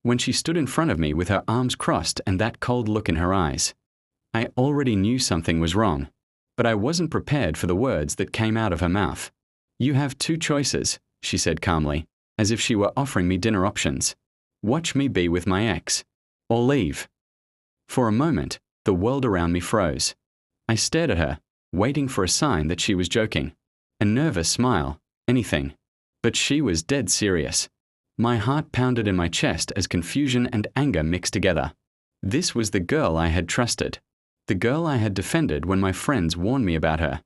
when she stood in front of me with her arms crossed and that cold look in her eyes. I already knew something was wrong, but I wasn't prepared for the words that came out of her mouth. "You have two choices," she said calmly, as if she were offering me dinner options. "Watch me be with my ex, or leave." For a moment, the world around me froze. I stared at her, waiting for a sign that she was joking. A nervous smile, anything. But she was dead serious. My heart pounded in my chest as confusion and anger mixed together. This was the girl I had trusted. The girl I had defended when my friends warned me about her.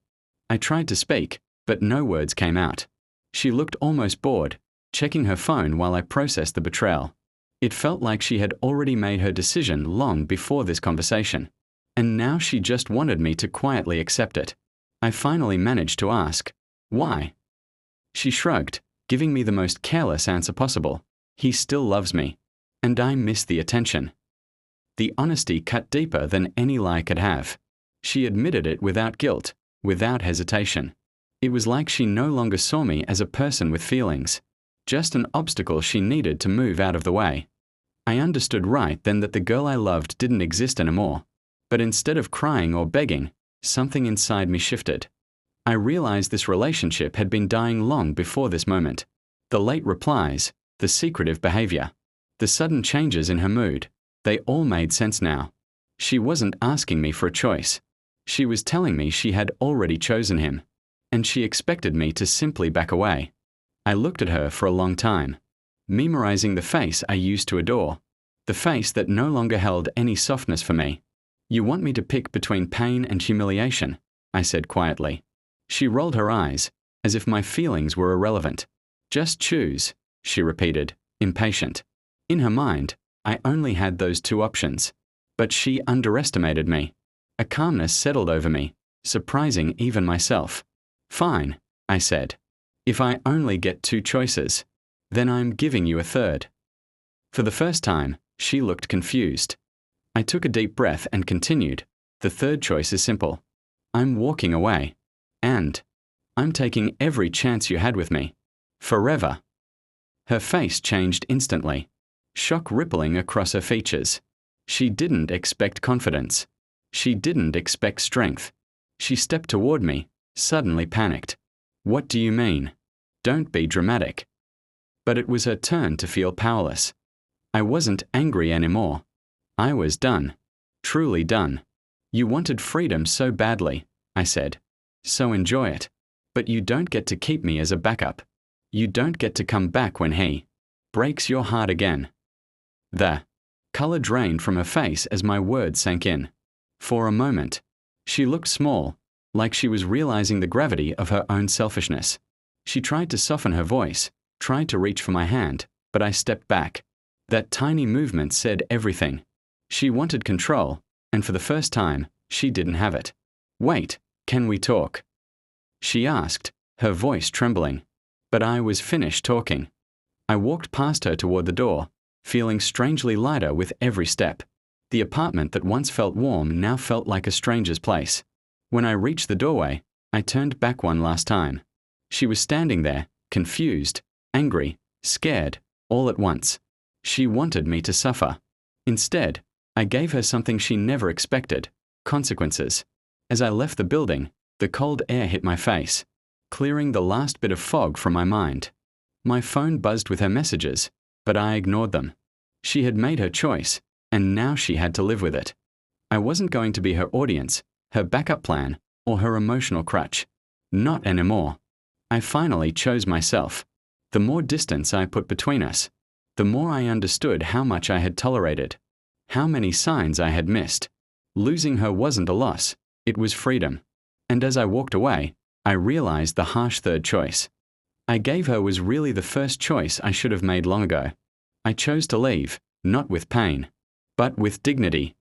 I tried to speak, but no words came out. She looked almost bored, checking her phone while I processed the betrayal. It felt like she had already made her decision long before this conversation, and now she just wanted me to quietly accept it. I finally managed to ask, "Why?" She shrugged, giving me the most careless answer possible. "He still loves me, and I miss the attention." The honesty cut deeper than any lie could have. She admitted it without guilt, without hesitation. It was like she no longer saw me as a person with feelings, just an obstacle she needed to move out of the way. I understood right then that the girl I loved didn't exist anymore. But instead of crying or begging, something inside me shifted. I realized this relationship had been dying long before this moment. The late replies, the secretive behavior, the sudden changes in her mood, they all made sense now. She wasn't asking me for a choice. She was telling me she had already chosen him, and she expected me to simply back away. I looked at her for a long time, memorizing the face I used to adore, the face that no longer held any softness for me. "You want me to pick between pain and humiliation," I said quietly. She rolled her eyes, as if my feelings were irrelevant. "Just choose," she repeated, impatient. In her mind, I only had those two options. But she underestimated me. A calmness settled over me, surprising even myself. "Fine," I said. "If I only get two choices, then I'm giving you a third." For the first time, she looked confused. I took a deep breath and continued. "The third choice is simple. I'm walking away. And I'm taking every chance you had with me. Forever." Her face changed instantly, shock rippling across her features. She didn't expect confidence. She didn't expect strength. She stepped toward me, suddenly panicked. "What do you mean? Don't be dramatic." But it was her turn to feel powerless. I wasn't angry anymore. I was done. Truly done. "You wanted freedom so badly," I said. "So enjoy it. But you don't get to keep me as a backup. You don't get to come back when he breaks your heart again." The color drained from her face as my words sank in. For a moment, she looked small, like she was realizing the gravity of her own selfishness. She tried to soften her voice, tried to reach for my hand, but I stepped back. That tiny movement said everything. She wanted control, and for the first time, she didn't have it. "Wait, can we talk?" she asked, her voice trembling. But I was finished talking. I walked past her toward the door, feeling strangely lighter with every step. The apartment that once felt warm now felt like a stranger's place. When I reached the doorway, I turned back one last time. She was standing there, confused, angry, scared, all at once. She wanted me to suffer. Instead, I gave her something she never expected: consequences. As I left the building, the cold air hit my face, clearing the last bit of fog from my mind. My phone buzzed with her messages, but I ignored them. She had made her choice, and now she had to live with it. I wasn't going to be her audience, her backup plan, or her emotional crutch. Not anymore. I finally chose myself. The more distance I put between us, the more I understood how much I had tolerated, how many signs I had missed. Losing her wasn't a loss, it was freedom. And as I walked away, I realized the harsh third choice I gave her was really the first choice I should have made long ago. I chose to leave, not with pain, but with dignity.